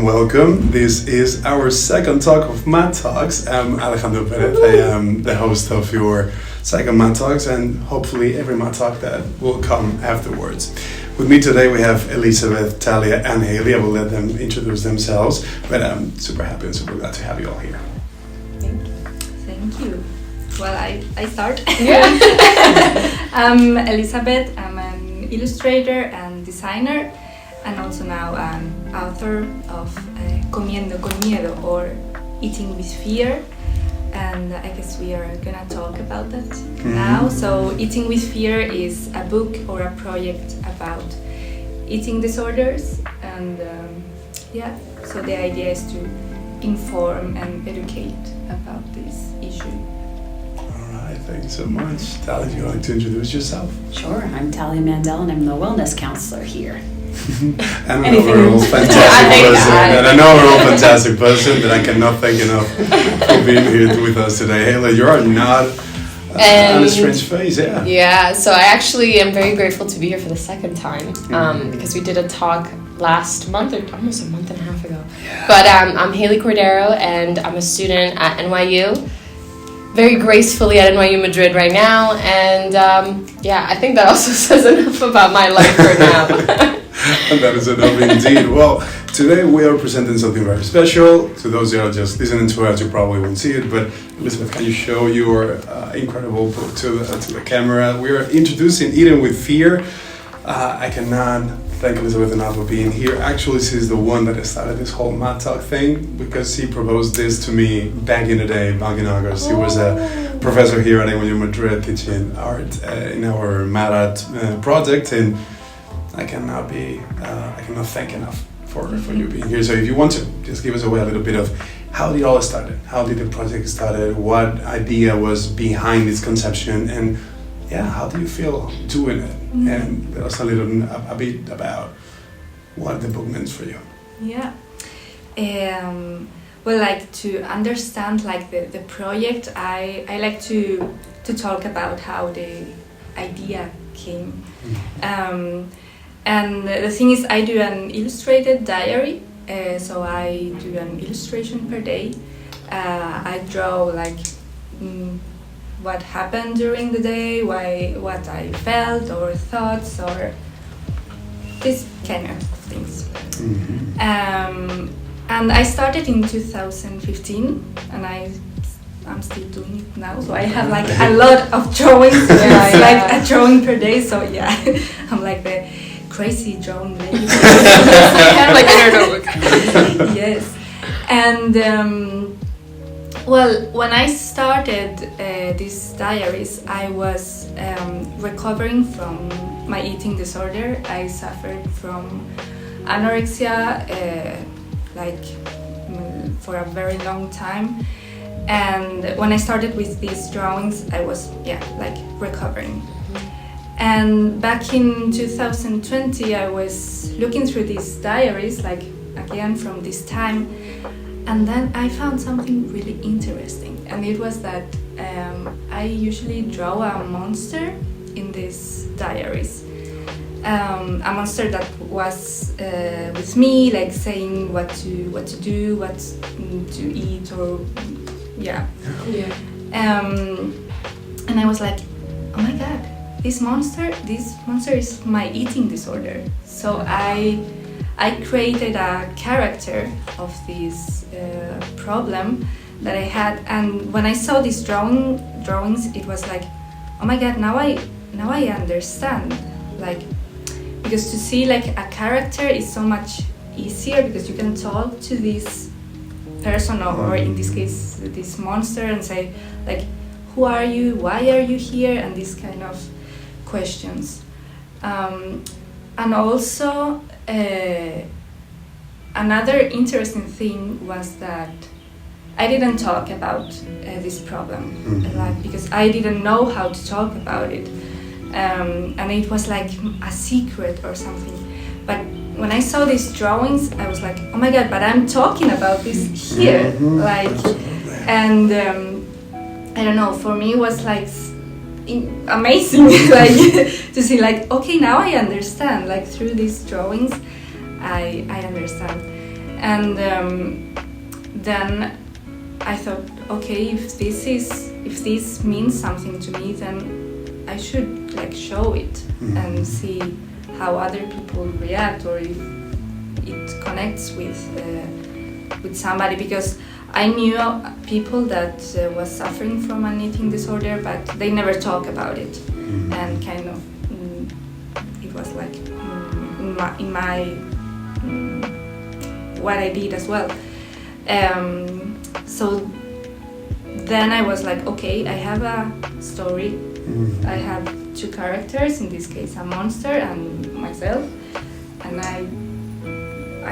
welcome. This is our second talk of Mad Talks. I'm Alejandro Perez. I am the host of your second Mad Talks and hopefully every Mad Talk that will come afterwards. With me today we have Elizabeth, Talia and Haley. I will let them introduce themselves, but I'm super happy and super glad to have you all here. Thank you. Well, I start. Yeah. I'm Elizabeth. I'm an illustrator and designer, and also now an author of Comiendo con Miedo, or Eating with Fear. And I guess we are gonna talk about that now. So Eating with Fear is a book or a project about eating disorders, and so the idea is to inform and educate about this issue. Thank you so much. Talia, would you like to introduce yourself? Sure, I'm Talia Mandel and I'm the wellness counselor here. And we're all fantastic person. And I know we're all fantastic person, but I cannot thank enough for being here with us today. Haley, you are not on a strange face, yeah. Yeah, so I actually am very grateful to be here for the second time because we did a talk last month, or almost a month and a half ago. Yeah. But I'm Haley Cordero and I'm a student at NYU. Very gracefully at NYU Madrid right now, and I think that also says enough about my life for now. And that is enough indeed. Well, today we are presenting something very special. To those that are just listening to us, you probably won't see it, but Elizabeth, can you show your incredible book to the camera? We are introducing Eating with Fear. I cannot thank Elizabeth enough for being here. Actually, she's the one that started this whole Mad Talk thing because she proposed this to me back in the day, back in August. She was a professor here at NYU Madrid teaching art in our Mad Art project, and I cannot thank enough for you being here. So if you want to, just give us away a little bit of how did it all started? How did the project started? What idea was behind its conception? And how do you feel doing it? And tell us a bit about what the book meant for you. Yeah. Well, like to understand like the project, I like to talk about how the idea came. And the thing is, I do an illustrated diary, so I do an illustration per day. I draw like what happened during the day, what I felt or thoughts or this kind of things. And I started in 2015, and I'm still doing it now. So I have like a lot of drawings, like a drawing per day. So I'm like the crazy drawing lady. Like in her notebook. Yes, and. Well, when I started these diaries, I was recovering from my eating disorder. I suffered from anorexia for a very long time. And when I started with these drawings, I was recovering. And back in 2020, I was looking through these diaries, again from this time. And then I found something really interesting, and it was that I usually draw a monster in these diaries. A monster that was with me, like saying what to do, what to eat, or and I was like, oh my god, this monster is my eating disorder. So I created a character of this problem that I had, and when I saw these drawings, it was like, oh my god, now I understand, because to see a character is so much easier because you can talk to this person or in this case this monster and say who are you, why are you here, and these kind of questions, and also. Another interesting thing was that I didn't talk about this problem, because I didn't know how to talk about it, and it was like a secret or something. But when I saw these drawings, I was like, oh my god! But I'm talking about this here, and I don't know. For me, it was amazing, to see okay, now I understand. Through these drawings, I understand. And then I thought, okay, if this means something to me, then I should like show it and see how other people react, or if it connects with somebody, because I knew people that was suffering from an eating disorder, but they never talk about it, and kind of it was like in my what I did as well. So then I was like, okay, I have a story. I have two characters, in this case a monster and myself, and I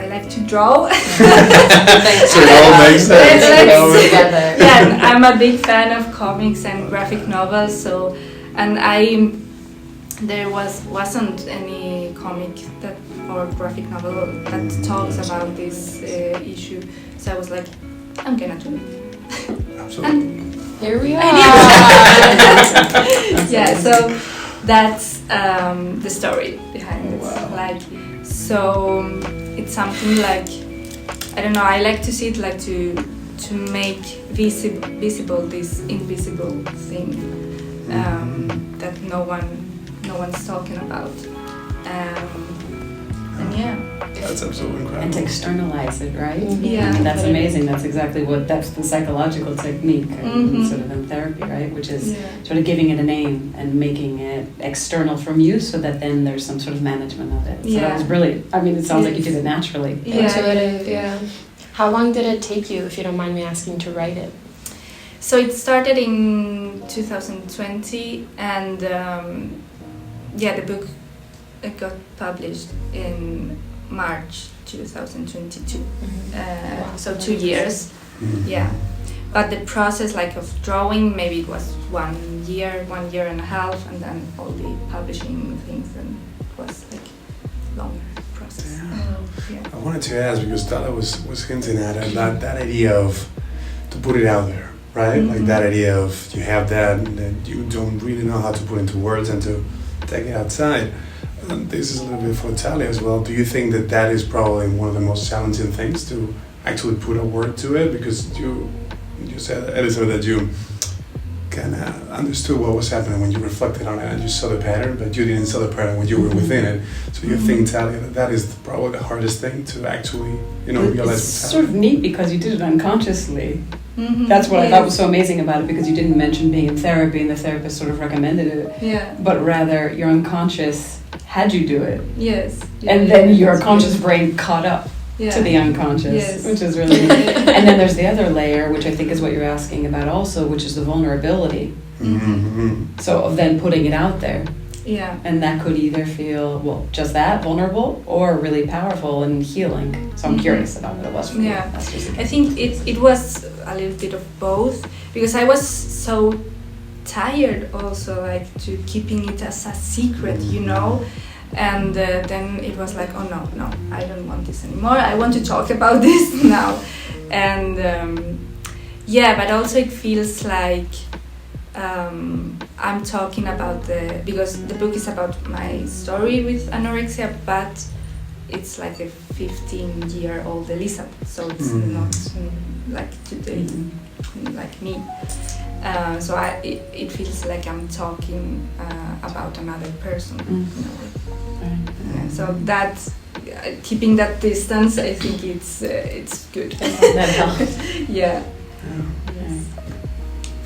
like to draw. So it all makes sense. Together. Yeah, and I'm a big fan of comics and graphic novels, so there wasn't any comic that or graphic novel that talks about this issue, so I was like, I'm gonna do it. Absolutely. Here we are. Yeah, so that's the story behind it. Wow. Like, so it's something like, I don't know, I like to see it like to make visible this invisible thing that no one's talking about. And yeah. That's absolutely incredible. And to externalize it, right? Yeah. I mean, that's amazing. That's exactly that's the psychological technique, sort of in therapy, right? Which is sort of giving it a name and making it external from you, so that then there's some sort of management of it. So that was brilliant. I mean, it sounds like you did it naturally. Intuitive, yeah. How long did it take you, if you don't mind me asking, to write it? So it started in 2020, and the book got published in March 2022. So 2 years. Yeah. But the process, like, of drawing, maybe it was 1 year and a half, and then all the publishing things, and it was like longer process. Yeah. I wanted to ask, because Dala was hinting at it, that idea of to put it out there, right? Like that idea of you have that and then you don't really know how to put into words and to take it outside. And this is a little bit for Talia as well. Do you think that is probably one of the most challenging things, to actually put a word to it? Because you said, Elizabeth, that you kind of understood what was happening when you reflected on it and you saw the pattern, but you didn't see the pattern when you were within it. So you think, Talia, that is probably the hardest thing to actually, realize It's what's sort of happening? neat because you did it unconsciously. That's what I thought was so amazing about it, because you didn't mention being in therapy and the therapist sort of recommended it. Yeah. But rather, your unconscious had you do it. Yes. And then your conscious brain caught up Yeah. to the unconscious, Yes. which is really neat. And then there's the other layer, which I think is what you're asking about also, which is the vulnerability. So of then putting it out there. Yeah. And that could either feel, well, just that, vulnerable, or really powerful and healing. So I'm curious about what it was for you. Yeah. That's just I think it was a little bit of both, because I was so tired also, like, to keeping it as a secret, and then it was like, oh no, I don't want this anymore, I want to talk about this now. And but also it feels like I'm talking about because the book is about my story with anorexia, but it's like a 15-year-old Elizabeth, so it's not like today, like me. So it feels like I'm talking about another person. So that's keeping that distance. I think it's good. That helps. Yeah.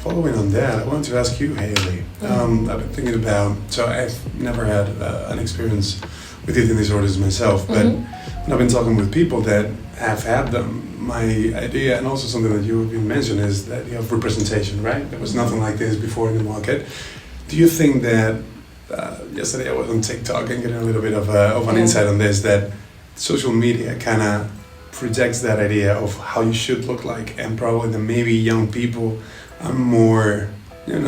Following on that, I wanted to ask you, Haley. I've been thinking about, so I've never had an experience with eating disorders myself, but when I've been talking with people that have had them, my idea, and also something that you've been mentioning, is that you have representation, right? There was nothing like this before in the market. Do you think that, yesterday I was on TikTok and getting a little bit of an insight on this, that social media kind of projects that idea of how you should look like, and probably that maybe young people are more, I'm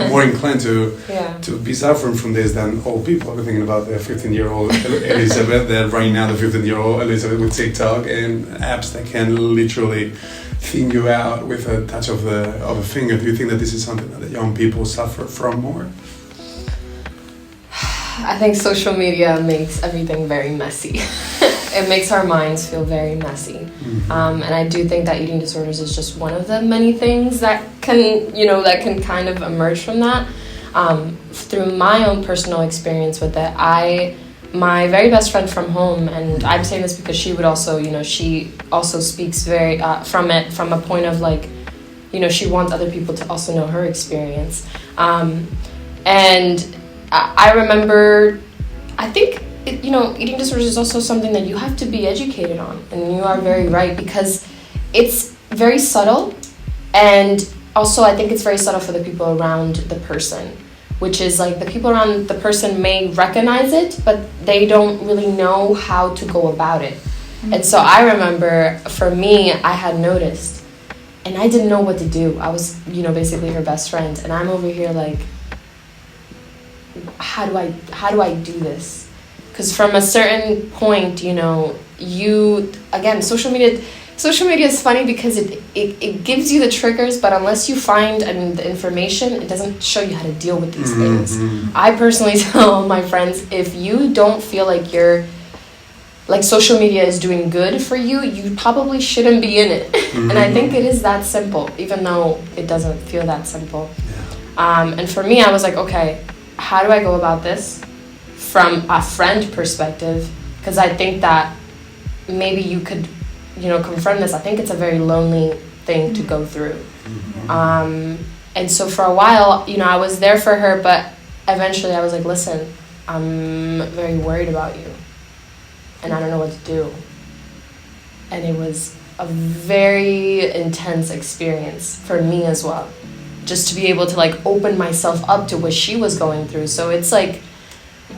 more inclined to be suffering from this than old people. I've been thinking about the 15-year-old Elizabeth, that right now the 15-year-old Elizabeth with TikTok and apps that can literally thin you out with a touch of a finger. Do you think that this is something that the young people suffer from more? I think social media makes everything very messy. it makes our minds feel very messy. And I do think that eating disorders is just one of the many things that can, you know, that can kind of emerge from that. Through my own personal experience with it, my very best friend from home, and I'm saying this because she would also, you know, she also speaks very from a point of like, you know, she wants other people to also know her experience. And I remember, I think, you know, eating disorders is also something that you have to be educated on, and you are very right, because it's very subtle, and also I think it's very subtle for the people around the person, which is like the people around the person may recognize it, but they don't really know how to go about it. And so I remember, for me, I had noticed, and I didn't know what to do. I was, you know, basically her best friend, and I'm over here like, how do I do this? Because from a certain point, you know, social media is funny because it gives you the triggers, but unless you find the information, it doesn't show you how to deal with these things. I personally tell my friends, if you don't feel like social media is doing good for you, you probably shouldn't be in it. And I think it is that simple, even though it doesn't feel that simple. And for me, I was like, okay, how do I go about this from a friend perspective? Because I think that maybe you could, you know, confront this. I think it's a very lonely thing to go through. And so for a while, you know, I was there for her, but eventually I was like, listen, I'm very worried about you, and I don't know what to do. And it was a very intense experience for me as well, just to be able to like open myself up to what she was going through. So it's like,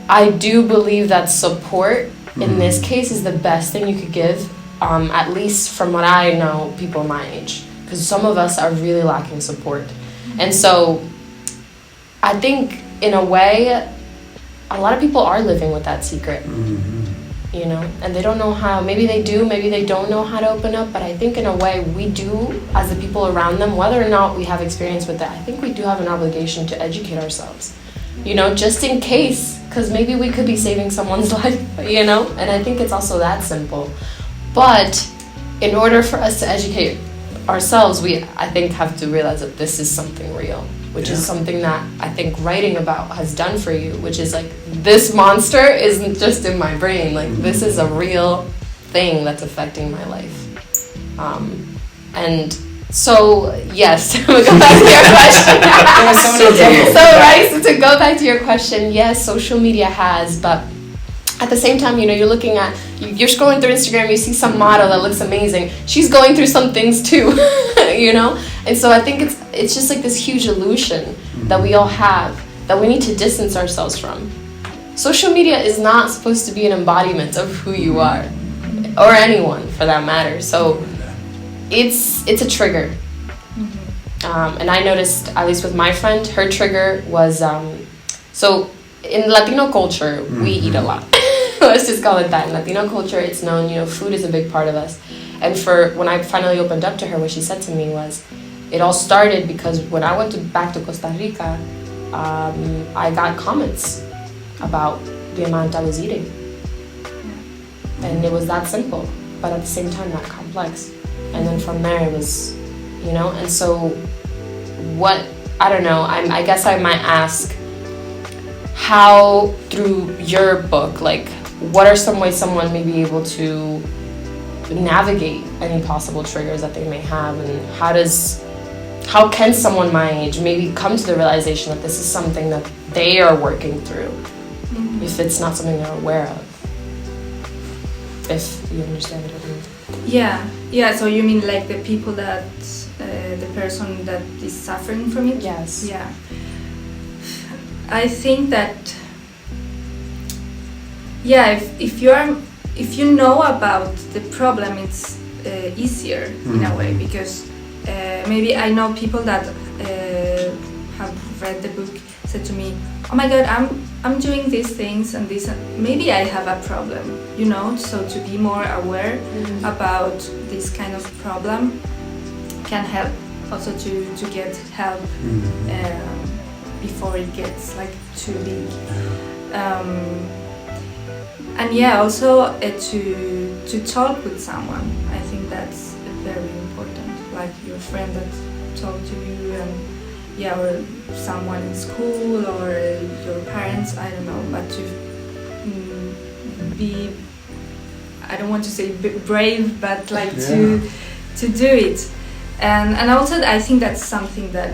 I do believe that support in this case is the best thing you could give, at least from what I know, people my age, because some of us are really lacking support. And so I think in a way, a lot of people are living with that secret, you know, and they don't know how. Maybe they do, maybe they don't know how to open up, but I think in a way we do, as the people around them, whether or not we have experience with that, I think we do have an obligation to educate ourselves, you know, just in case, because maybe we could be saving someone's life, you know, and I think it's also that simple. But in order for us to educate ourselves, we, I think, have to realize that this is something real, which is something that I think writing about has done for you, which is like, this monster isn't just in my brain, like this is a real thing that's affecting my life. And so, yes, we'll go back to your question. So to go back to your question, yes, social media has, but at the same time, you know, you're scrolling through Instagram, you see some model that looks amazing. She's going through some things too, you know? And so I think it's just like this huge illusion that we all have that we need to distance ourselves from. Social media is not supposed to be an embodiment of who you are, or anyone for that matter. So it's a trigger. And I noticed, at least with my friend, her trigger was, so in Latino culture, we eat a lot. Let's just call it that. In Latino culture, it's known, you know, food is a big part of us. And when I finally opened up to her, what she said to me was, it all started because when I went back to Costa Rica, I got comments about the amount I was eating. And it was that simple, but at the same time, that complex. And then from there, it was, you know, and so I don't know, I guess I might ask, how, through your book, like, what are some ways someone may be able to navigate any possible triggers that they may have, and how can someone my age maybe come to the realization that this is something that they are working through, if it's not something they're aware of, if you understand what I mean? Yeah, so you mean like the people that, the person that is suffering from it? Yes. Yeah. I think that, if you know about the problem, it's easier in a way, because maybe I know people that have read the book said to me, oh my god, I'm doing these things and this, maybe I have a problem, you know. So to be more aware about this kind of problem can help also to get help before it gets like too big. And yeah, also to talk with someone. I think that's very important. Like your friend that talked to you, and yeah, or someone in school, or your parents. I don't know, but to be. I don't want to say brave, but like to do it, and also I think that's something that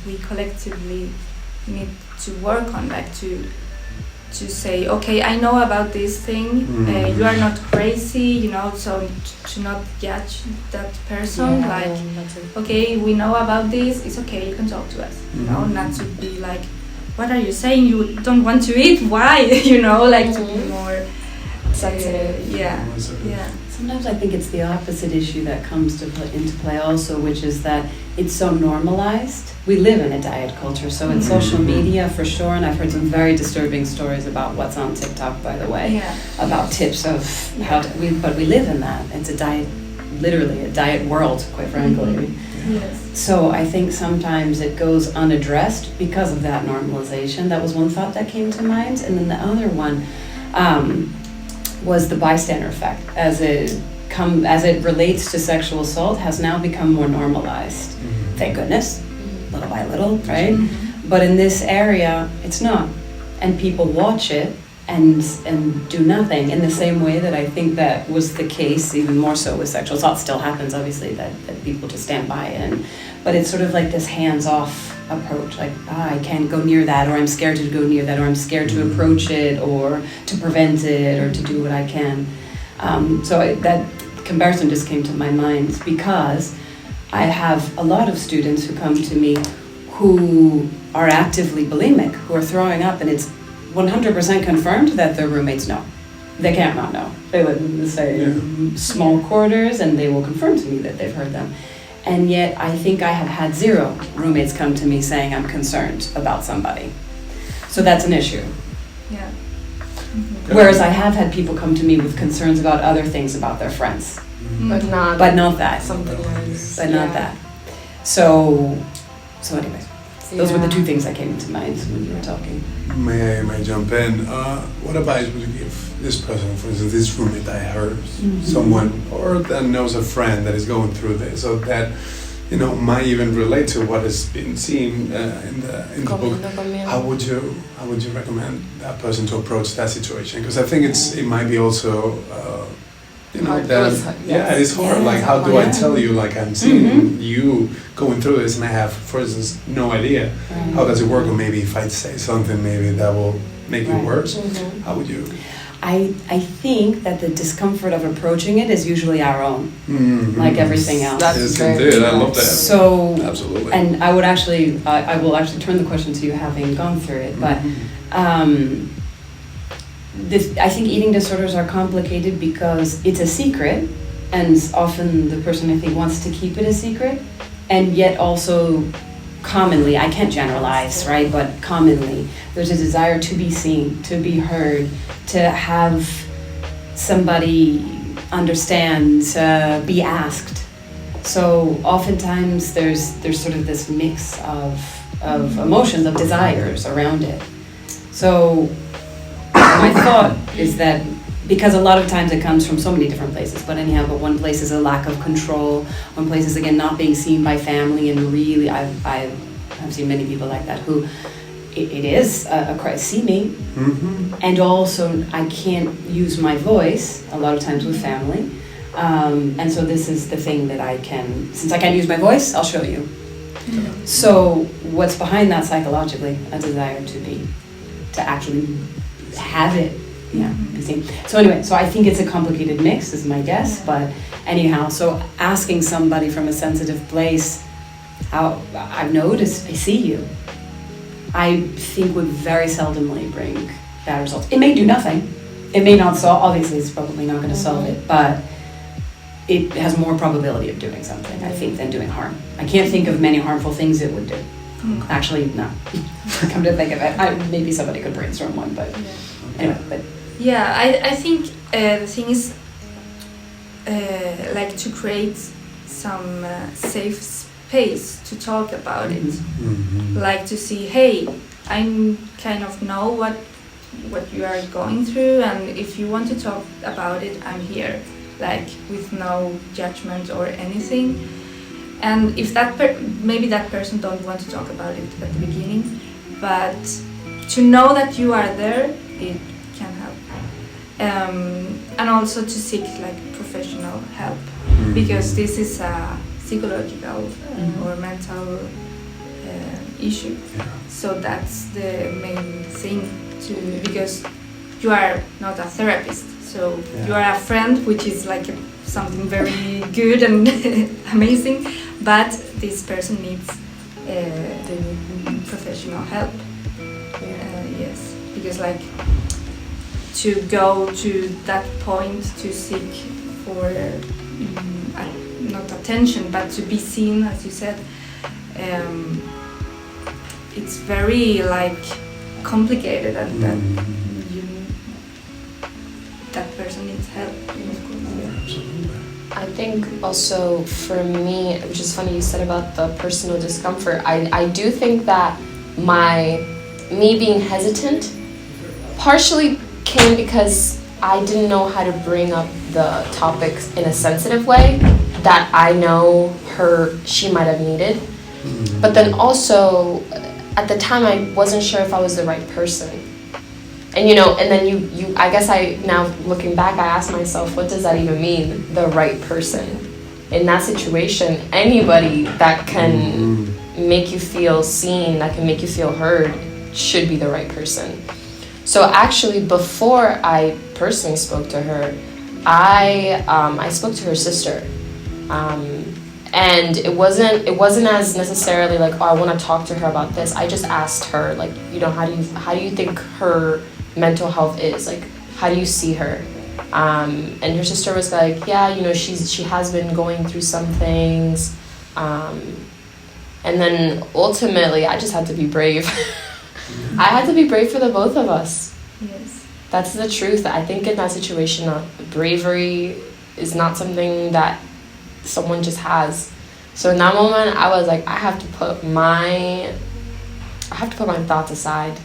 we collectively need to work on, like to say, okay, I know about this thing, you are not crazy, you know, so to not judge that person, like, okay, we know about this, it's okay, you can talk to us, you know, not to be like, what are you saying, you don't want to eat, why, you know, like to be more sensitive. Yeah. Sometimes I think it's the opposite issue that comes into play also, which is that it's so normalized. We live in a diet culture, so in social media for sure, and I've heard some very disturbing stories about what's on TikTok, by the way, about tips of how to, but we live in that. It's a diet, literally a diet world, quite frankly. Yes. So I think sometimes it goes unaddressed because of that normalization. That was one thought that came to mind, and then the other one was the bystander effect, as it relates to sexual assault, has now become more normalized. Thank goodness, little by little, right? But in this area, it's not, and people watch it and do nothing. In the same way that I think that was the case, even more so with sexual assault. Still happens, obviously, that people just stand by it, but it's sort of like this hands-off approach, like I can't go near that, or I'm scared to go near that, or I'm scared to approach it, or to prevent it, or to do what I can. That comparison just came to my mind because I have a lot of students who come to me who are actively bulimic, who are throwing up, and it's 100% confirmed that their roommates know. They can't not know. They live in the same small quarters, and they will confirm to me that they've heard them. And yet I think I have had 0 roommates come to me saying I'm concerned about somebody. So that's an issue. Yeah. Whereas I have had people come to me with concerns about other things about their friends. But not that. something else. But not that. So anyways, those were the 2 things that came into mind when you were talking. May I jump in? What advice would you give this person, for instance, this roommate I heard, someone or that knows a friend that is going through this, or that might even relate to what has been seen in the book? How would you recommend that person to approach that situation? Because I think it might be also it is hard. Like, how do I tell you? Like, I'm seeing you going through this, and I have, for instance, no idea. How does it work? Or maybe if I say something, maybe that will make it worse. How would you? I think that the discomfort of approaching it is usually our own, like everything else. Yes, indeed. I love that. So, absolutely. And I will actually turn the question to you, having gone through it. But I think eating disorders are complicated because it's a secret, and often the person, I think, wants to keep it a secret, and yet also commonly, I can't generalize, right, but commonly, there's a desire to be seen, to be heard, to have somebody understand, to be asked. So oftentimes there's sort of this mix of emotions, of desires around it. So my thought is that, because a lot of times it comes from so many different places, but one place is a lack of control, one place is, again, not being seen by family, and really I've seen many people like that who it is a cry, see me, and also I can't use my voice a lot of times with family, and so this is the thing that since I can't use my voice, I'll show you. So what's behind that psychologically? A desire to actually have it. Be seen. So anyway, so I think it's a complicated mix, is my guess, but anyhow, so asking somebody from a sensitive place, how I've noticed, I see you, I think would very seldomly bring bad results. It may do nothing. It may not solve, obviously it's probably not going to solve it, but it has more probability of doing something, I think, than doing harm. I can't think of many harmful things it would do. Actually, no. Come to think of it, maybe somebody could brainstorm one, but anyway, but I think the thing is like to create some safe space to talk about it, like to see, hey, I kind of know what you are going through, and if you want to talk about it, I'm here, like with no judgment or anything. And if maybe that person don't want to talk about it at the beginning, but to know that you are there, it can help. And also to seek like professional help, because this is a psychological or mental issue. Yeah. So that's the main thing because you are not a therapist, so you are a friend, which is like something very good and amazing, but this person needs professional help. Yes, because like to go to that point to seek for not attention but to be seen, as you said, it's very like complicated, and that person needs help. I think also for me, which is funny you said about the personal discomfort, I do think that me being hesitant partially came because I didn't know how to bring up the topics in a sensitive way that I know she might have needed. But then also at the time I wasn't sure if I was the right person. And and then you I guess now looking back, I asked myself, what does that even mean, the right person? In that situation, anybody that can make you feel seen, that can make you feel heard, should be the right person. So actually, before I personally spoke to her, I spoke to her sister. And it wasn't as necessarily like, oh, I want to talk to her about this. I just asked her, like, how do you think her mental health is? Like, how do you see her? And her sister was like, yeah, she has been going through some things. And then ultimately, I just had to be brave. I had to be brave for the both of us. Yes. That's the truth. I think in that situation, bravery is not something that someone just has. So in that moment, I was like, I have to put my thoughts aside.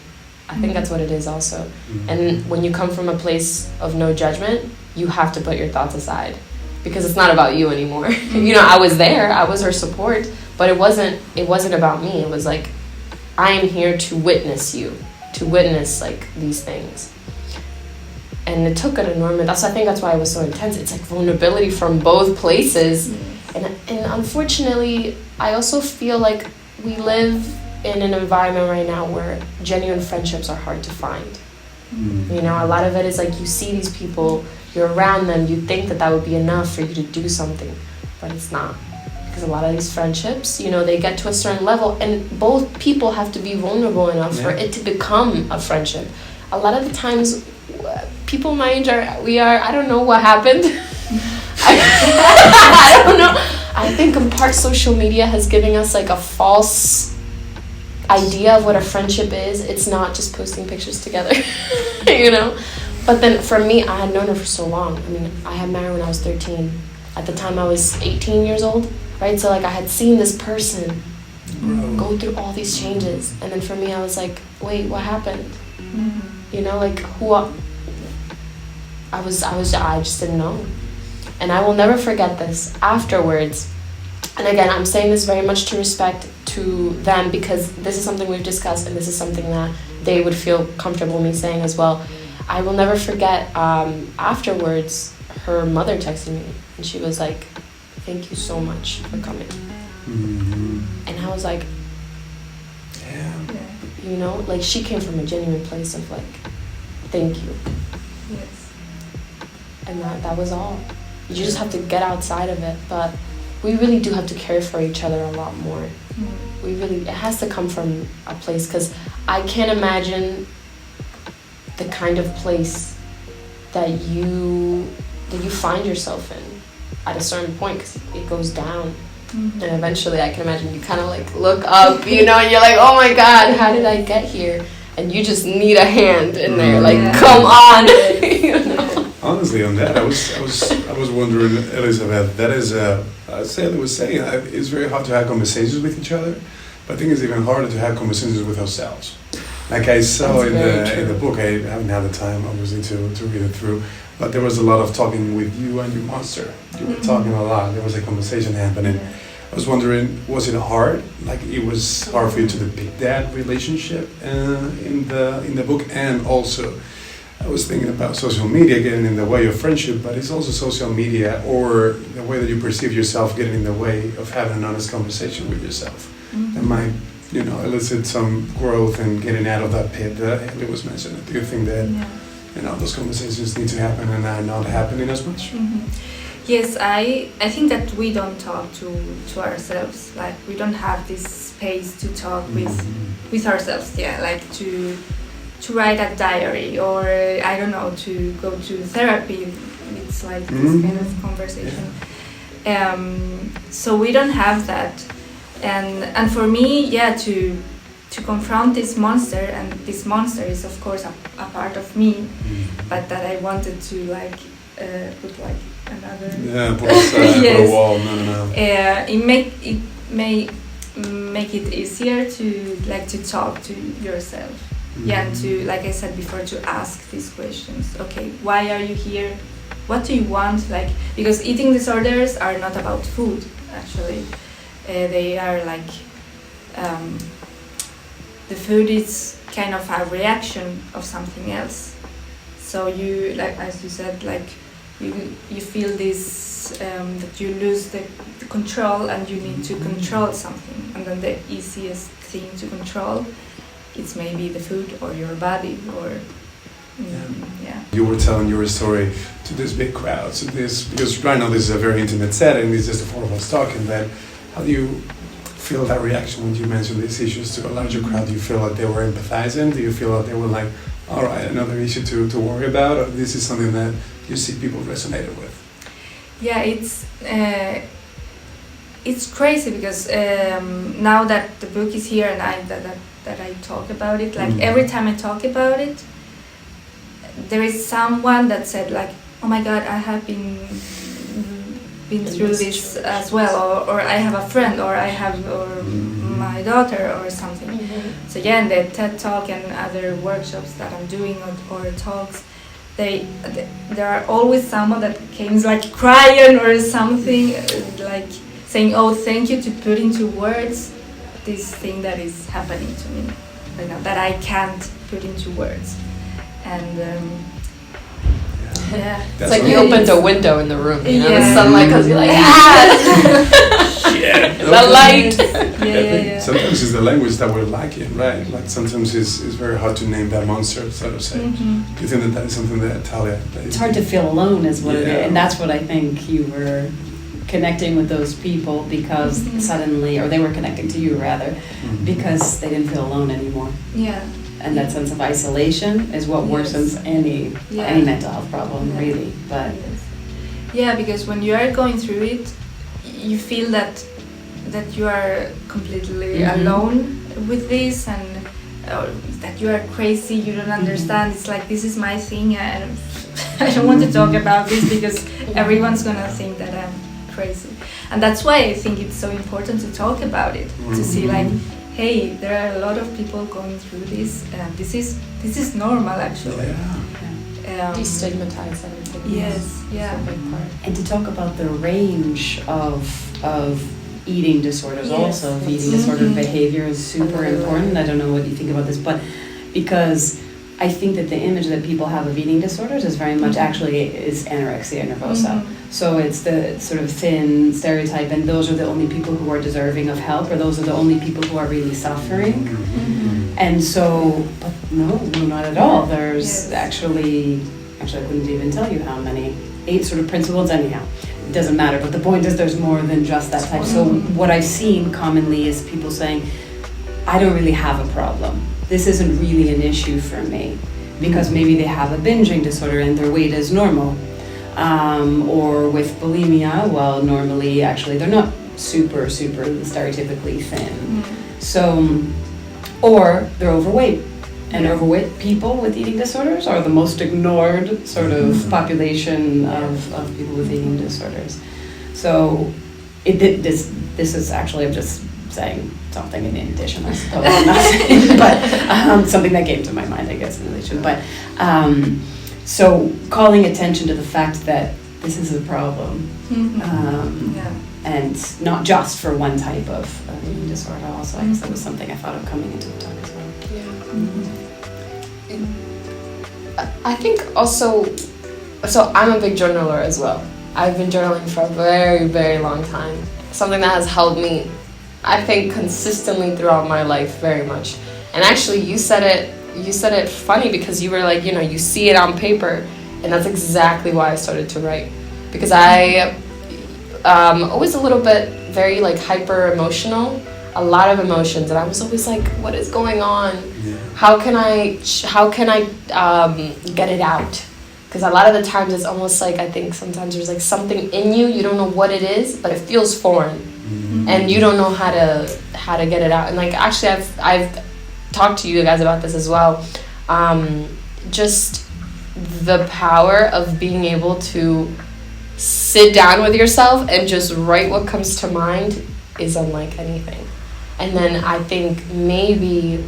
I think that's what it is also. And when you come from a place of no judgment, you have to put your thoughts aside, because it's not about you anymore. I was there, I was her support, but it wasn't about me. It was like, I am here to witness you, to witness like these things. And it took an enormous, I think that's why it was so intense. It's like vulnerability from both places. And unfortunately, I also feel like we live in an environment right now where genuine friendships are hard to find. A lot of it is like, you see these people, you're around them, you think that would be enough for you to do something, but it's not. Because a lot of these friendships, they get to a certain level, and both people have to be vulnerable enough for it to become a friendship. A lot of the times, people my age I don't know what happened. I don't know. I think in part social media has given us like a false idea of what a friendship is. It's not just posting pictures together, But then for me, I had known her for so long. I mean, I had married when I was 13. At the time, I was 18 years old, right? So like I had seen this person go through all these changes, and then for me, I was like, wait, what happened? Like who? I just didn't know. And I will never forget this afterwards. And again, I'm saying this very much to respect to them, because this is something we've discussed, and this is something that they would feel comfortable me saying as well. I will never forget, afterwards, her mother texted me, and she was like, thank you so much for coming. And I was like, like she came from a genuine place of like, thank you. Yes. And that was all. You just have to get outside of it, but we really do have to care for each other a lot more. It has to come from a place, because I can't imagine the kind of place that you find yourself in at a certain point, because it goes down. And eventually I can imagine you kind of like look up, and you're like, oh my God, how did I get here? And you just need a hand in there, like, come on. Honestly, on that, I was wondering, Elizabeth, that is, as Sally was saying, it's very hard to have conversations with each other, but I think it's even harder to have conversations with ourselves. Like I saw That's in very the true. book, I haven't had the time obviously to read it through, but there was a lot of talking with you and your monster. You were talking a lot. There was a conversation happening. I was wondering, was it hard? Like it was hard for you to depict that relationship in the book, and also I was thinking about social media getting in the way of friendship, but it's also social media or the way that you perceive yourself getting in the way of having an honest conversation with yourself. That might, you know, elicit some growth and getting out of that pit that Haley was mentioning. Do you think that, you know, those conversations need to happen and are not happening as much? Yes, I think that we don't talk to ourselves. Like we don't have this space to talk with ourselves. Yeah, like to write a diary, or I don't know, to go to therapy. It's like this kind of conversation. So we don't have that, and for me, yeah, to confront this monster, and this monster is of course a part of me, but that I wanted to like put like another Put a wall. No. it may make it easier to like to talk to yourself. Yeah, and to, like I said before, to ask these questions. Okay, why are you here? What do you want? Like, because eating disorders are not about food, actually. They are like, the food is kind of a reaction of something else. So you, like, as you said, like, you feel this, that you lose the control and you need to control something. And then the easiest thing to control, it's maybe the food or your body or You were telling your story to this big crowd, to this, because right now this is a very intimate setting, it's just the four of us talking, but how do you feel that reaction when you mention these issues to a larger crowd? Do you feel like they were empathizing? Do you feel like they were like, all right, another issue to worry about, or this is something that you see people resonated with? Yeah, it's crazy because now that the book is here and that I talk about it, like every time I talk about it, there is someone that said like, oh my God, I have been through this as well, or I have a friend, or I have, or my daughter, or something. So yeah, in the TED Talk and other workshops that I'm doing, or talks, there are always someone that comes like crying or something, like saying, oh, thank you to put into words this thing that is happening to me right now, that I can't put into words. And yeah, it's like you opened a window in the room, you know, Yeah. the sunlight comes, you're like, the light. Yeah. Sometimes it's the language that we're lacking, right? Like sometimes it's very hard to name that monster, so to say. Do you think that is something that Talia... It's hard to feel alone is what it is, Yeah. and that's what I think you were connecting with those people because suddenly, or they were connecting to you rather, because they didn't feel alone anymore. Yeah. And that sense of isolation is what worsens any mental health problem, really. But yeah, because when you are going through it, you feel that you are completely alone with this, and that you are crazy. You don't understand. It's like, this is my thing, and I don't want to talk about this because everyone's gonna think that I'm crazy. And that's why I think it's so important to talk about it, to see like, hey, there are a lot of people going through this, and this is normal actually. Destigmatize everything. Yes, yeah. That's a big part. and to talk about the range of eating disorders, Yes. also of eating disorder behavior is super important. I don't know what you think about this, but because I think that the image that people have of eating disorders is very much actually is anorexia nervosa. So it's the sort of thin stereotype, and those are the only people who are deserving of help, or those are the only people who are really suffering. And so, but no, not at all. There's actually I couldn't even tell you how many, 8 sort of principles anyhow. It doesn't matter, but the point is there's more than just that type. So what I've seen commonly is people saying, I don't really have a problem. This isn't really an issue for me, because maybe they have a binging disorder and their weight is normal. Or with bulimia, well, normally actually they're not super stereotypically thin. So, or they're overweight. And overweight people with eating disorders are the most ignored sort of population of people with eating disorders. So this is actually, I've just saying something in addition, I suppose. I'm not saying, but something that came to my mind, I guess, in relation. But so calling attention to the fact that this is a problem, and not just for one type of eating disorder. Also, I guess that was something I thought of coming into the talk as well. I think also, so I'm a big journaler as well. I've been journaling for a very, very long time. Something that has helped me, I think, consistently throughout my life very much. And actually, you said it funny because you were like, you know, you see it on paper, and that's exactly why I started to write. Because I always a little bit very like hyper emotional, a lot of emotions, and I was always like, what is going on? Yeah. How can I get it out? Because a lot of the times it's almost like, I think sometimes there's like something in you, you don't know what it is, but it feels foreign, and you don't know how to get it out. And like actually I've talked to you guys about this as well. Just the power of being able to sit down with yourself and just write what comes to mind is unlike anything. And then I think maybe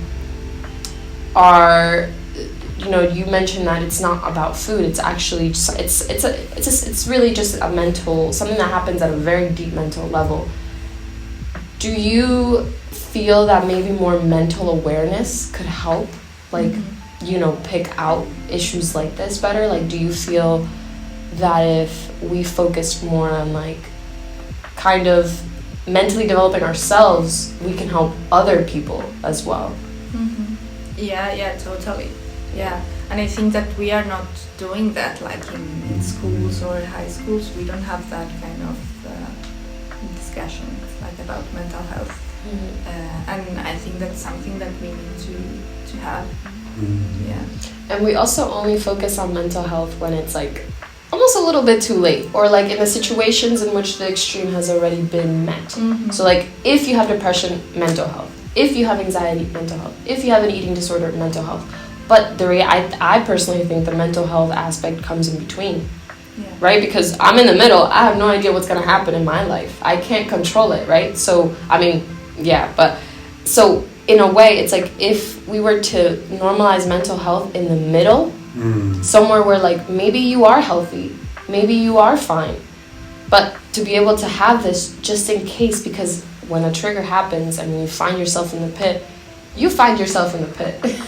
you mentioned that it's not about food. It's actually just, it's really just a mental, something that happens at a very deep mental level. Do you feel that maybe more mental awareness could help, like, pick out issues like this better? Like, do you feel that if we focused more on like kind of mentally developing ourselves, we can help other people as well? Yeah, totally. Yeah, and I think that we are not doing that like in schools or high schools. We don't have that kind of discussion like about mental health, and I think that's something that we need to have. Yeah, and we also only focus on mental health when it's like almost a little bit too late, or like in the situations in which the extreme has already been met. So like if you have depression, mental health. If you have anxiety, mental health. If you have an eating disorder, mental health. But I personally think the mental health aspect comes in between, right? Because I'm in the middle. I have no idea what's going to happen in my life. I can't control it, right? So, I mean, so in a way, it's like if we were to normalize mental health in the middle, somewhere where like maybe you are healthy, maybe you are fine, but to be able to have this just in case, because when a trigger happens and you find yourself in the pit, you find yourself in the pit.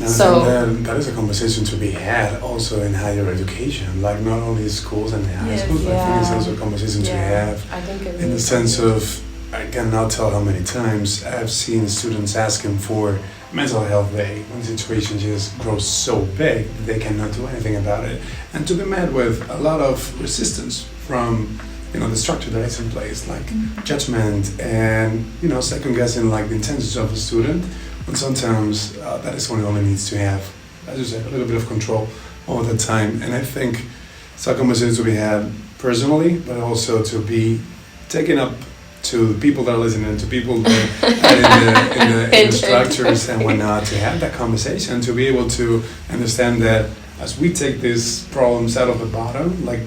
So that is a conversation to be had also in higher education, like not only schools and high schools, but I think it's also a conversation to have, I think in the sense of, I cannot tell how many times I've seen students asking for mental health day when the situation just grows so big that they cannot do anything about it, and to be met with a lot of resistance from the structure that is in place, like judgment and second guessing like the intentions of the student. And sometimes that is when it only needs to have, as you said, a little bit of control all the time. And I think it's a conversation to be had personally, but also to be taken up to people that are listening, to people that are in the structures and whatnot, to have that conversation, to be able to understand that as we take these problems out of the bottom, like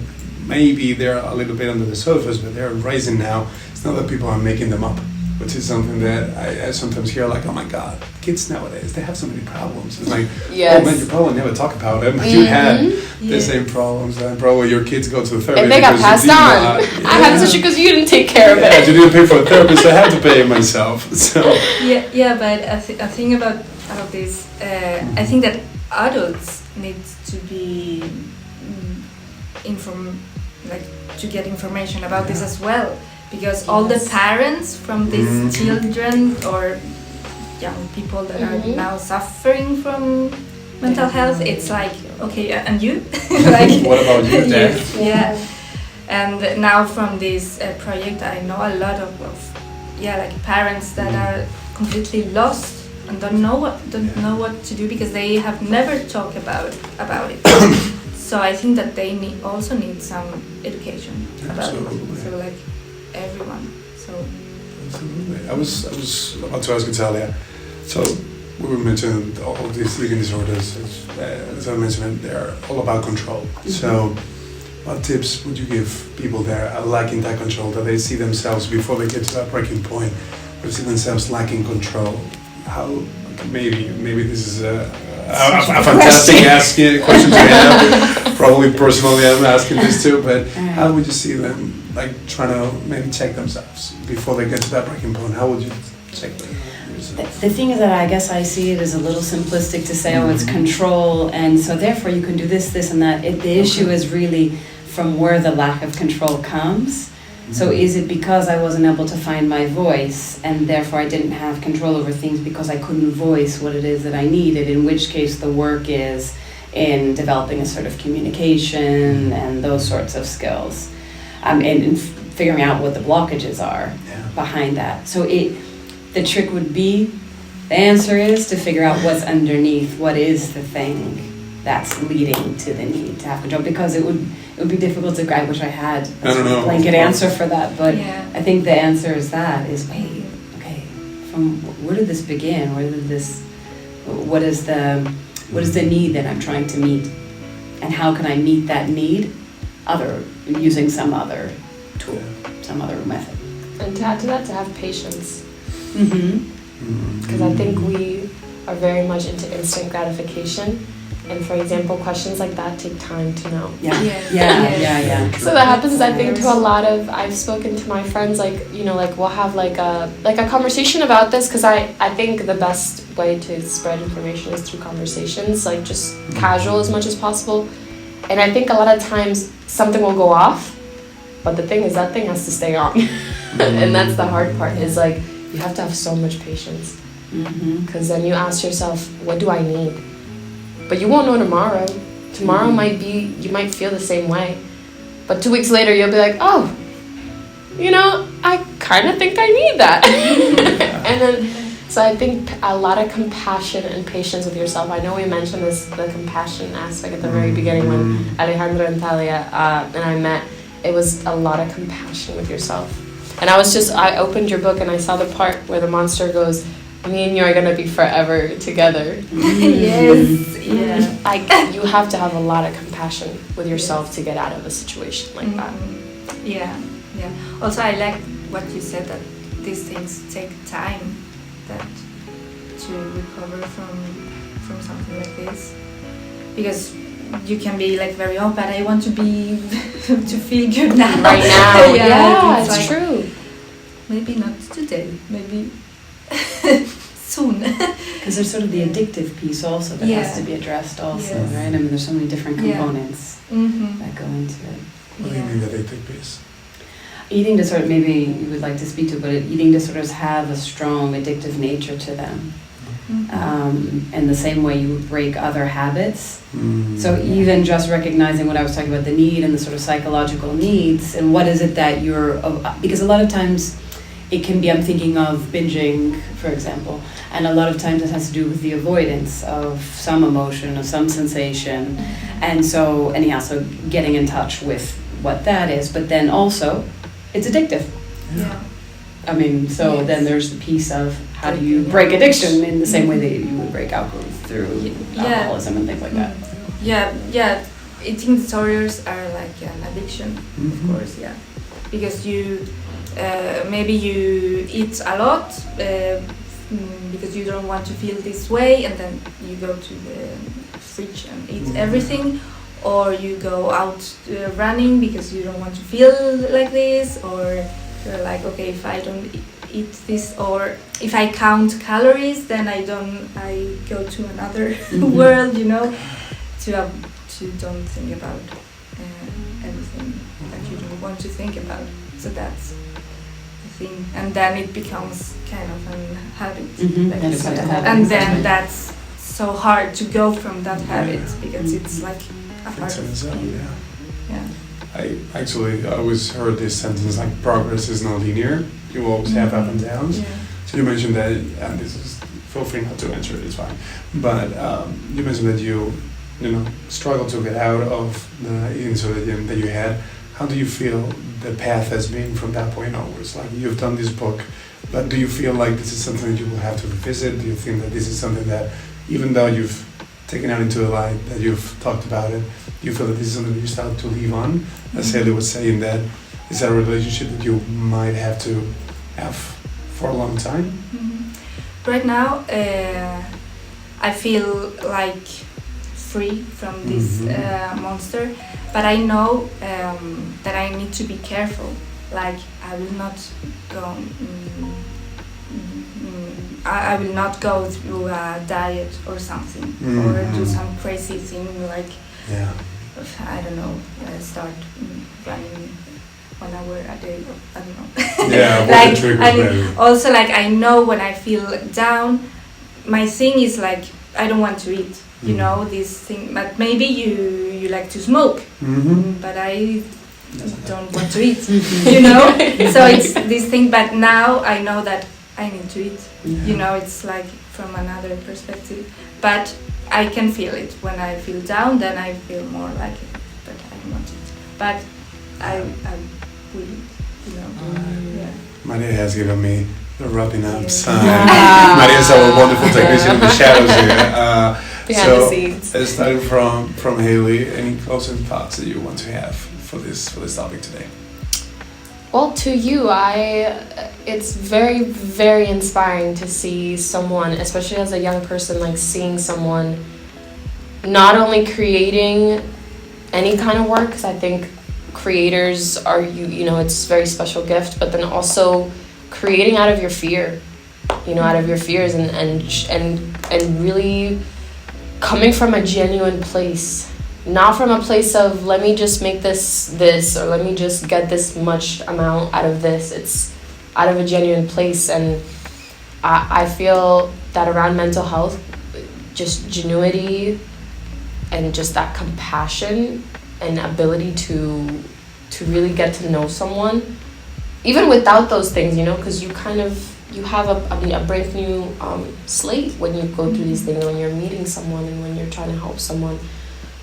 maybe they're a little bit under the surface, but they're rising now. It's not that people are making them up, which is something that I sometimes hear like, oh my God, kids nowadays, they have so many problems. It's like, oh man, you probably never talk about it, but you had the same problems, and probably your kids go to the therapist. And they got passed on. I had this issue because you didn't take care of it. You didn't pay for a therapist, I had to pay it myself. So. But a thing about this, I think that adults need to be to get information about this as well, because all the parents from these children or young people that are now suffering from mental health, it's like, okay, and you? Like, what about you, Dad? Yeah. And now from this project, I know a lot of parents that are completely lost and don't know what to do because they have never talked about it. So I think that they also need some education about it. So like everyone. So absolutely. I was about to ask Natalia. So we were mentioning all these eating disorders. As I mentioned, they're all about control. So what tips would you give people that are lacking that control, that they see themselves before they get to that breaking point, they see themselves lacking control? How, maybe this is a fantastic question to have. Probably personally I'm asking this too, but how would you see them like trying to maybe check themselves before they get to that breaking point? How would you check them? The thing is that I guess I see it as a little simplistic to say, oh, it's control, and so therefore you can do this, this, and that. The issue is really from where the lack of control comes. So is it because I wasn't able to find my voice and therefore I didn't have control over things because I couldn't voice what it is that I needed, in which case the work is in developing a sort of communication and those sorts of skills, and in figuring out what the blockages are behind that. So the trick would be, the answer is to figure out what's underneath, what is the thing that's leading to the need to have control, because it would be difficult to, I wish I had a blanket answer for that, but I think the answer is wait, okay, from where did this begin? What is the need that I'm trying to meet, and how can I meet that need using some other tool, some other method? And to add to that, to have patience. Mm-hmm. Because I think we are very much into instant gratification. And for example, questions like that take time to know. Yeah. So that happens, I think, to a lot of, I've spoken to my friends, like, we'll have like a conversation about this, because I think the best way to spread information is through conversations, like just casual as much as possible. And I think a lot of times something will go off, but the thing is that thing has to stay on. And that's the hard part, is like, you have to have so much patience. Because then you ask yourself, what do I need? But you won't know tomorrow. Tomorrow might be, you might feel the same way. But 2 weeks later, you'll be like, oh, I kind of think I need that. And then, so I think a lot of compassion and patience with yourself. I know we mentioned the compassion aspect at the very beginning when Alejandro and Talia and I met. It was a lot of compassion with yourself. And I opened your book and I saw the part where the monster goes, me and you are going to be forever together. Yes, yeah. Like, you have to have a lot of compassion with yourself to get out of a situation like that. Yeah. Also, I like what you said, that these things take time to recover from something like this. Because you can be like very, but I want to feel good now. Right now. Yeah, it's like, true. Maybe not today, maybe soon. Because there's sort of the addictive piece also that has to be addressed also, right? I mean, there's so many different components that go into it. What do you mean the addictive piece? Eating disorders, maybe you would like to speak to, but eating disorders have a strong addictive nature to them. In the same way you would break other habits. So even just recognizing what I was talking about, the need and the sort of psychological needs, and what is it that because a lot of times it can be, I'm thinking of binging, for example, and a lot of times it has to do with the avoidance of some emotion, of some sensation, and so anyhow, so getting in touch with what that is, but then also it's addictive. Yeah. I mean, so then there's the piece of how do you break addiction in the same way that you would break alcohol through alcoholism and things like that. Yeah. Eating disorders are like an addiction, of course, because you maybe you eat a lot because you don't want to feel this way, and then you go to the fridge and eat everything, or you go out running because you don't want to feel like this, or you're like, okay, if I don't eat this, or if I count calories, then I go to another world, to don't think about everything that you don't want to think about. So that's the thing, and then it becomes kind of a habit, and then that's so hard to go from that habit because it's like a part of you. I always heard this sentence, like, progress is not linear. You always have up and downs. So you mentioned that, and this is, feel free not to answer it, it's fine. But you mentioned that you struggled to get out of the eating disorder that you had. How do you feel the path has been from that point onwards? Like, you've done this book, but do you feel like this is something that you will have to revisit? Do you think that this is something that, even though you've taken out into the light, that you've talked about it, you feel that this is something that you start to live on? As Haley was saying, that is that a relationship that you might have to have for a long time? Right now, I feel like free from this monster, but I know that I need to be careful. Like I will not go. I will not go through a diet or something, or do some crazy thing like I don't know, start running 1 hour a day. I don't know. Yeah, like maybe. also like I know when I feel down, my thing is like I don't want to eat. You know this thing, but maybe you like to smoke, but I don't want to eat. You know, so it's this thing. But now I know that I need to eat. You know, it's like from another perspective. But I can feel it when I feel down. Then I feel more like it, but I don't want it. But I will, you know. Yeah. Maria has given me the rubbing up Yeah. sign. Maria is our wonderful technician in the shadows here. Behind the scenes. Starting from Haley, any closing thoughts that you want to have for this topic today? Well, to you, it's very, very inspiring to see someone, especially as a young person, like seeing someone not only creating any kind of work, because I think creators are, you know, it's a very special gift, but then also creating out of your fear, you know, out of your fears and really coming from a genuine place. Not from a place of let me just make this or let me just get this much amount out of this. It's out of a genuine place, and I feel that around mental health, just genuity and just that compassion and ability to really get to know someone, even without those things, you know, because you have a brand new slate when you go through these things, when you're meeting someone and when you're trying to help someone.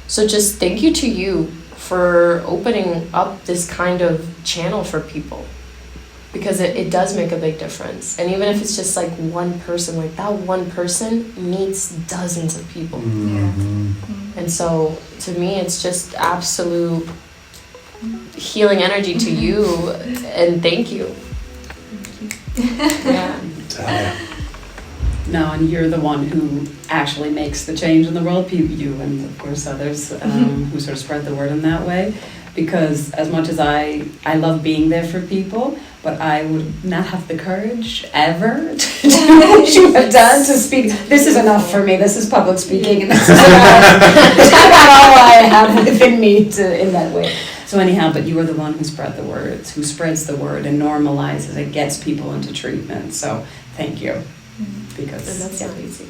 So just thank you to you for opening up this kind of channel for people, because it does make a big difference. And even if it's just like one person, like that one person meets dozens of people. And so to me, it's just absolute healing energy to you, and thank you. Yeah. No, and you're the one who actually makes the change in the world, you and of course others who sort of spread the word in that way. Because as much as I love being there for people, but I would not have the courage ever to do what you have done, to speak. This is enough for me. This is public speaking, and this is about all I have within me in that way. So anyhow, but you are the one who spreads the word and normalizes it, gets people into treatment. So thank you. Because And that's not easy.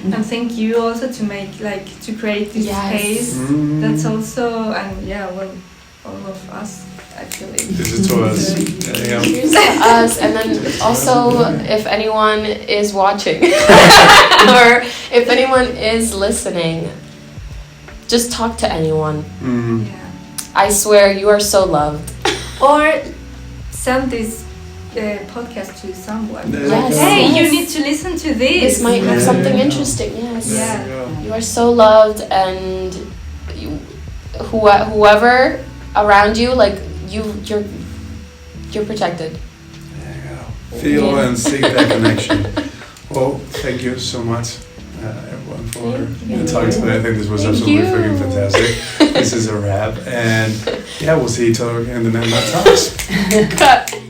And thank you also to create this space. That's also, and well, all of us actually. This is to us. Here's to us, and then also if anyone is watching or if anyone is listening, just talk to anyone. Yeah. I swear you are so loved. Or send this podcast to someone. Yes. Hey, Yes. you need to listen to this. This might have something Yeah. interesting. Yes. Yeah. You are so loved, and whoever around you, like you're protected. There you go. Feel and seek that connection. Well, thank you so much, everyone, for the talk today. I think this was Thank absolutely you. freaking fantastic. This is a wrap, and we'll see each other again in the next talks. Cut.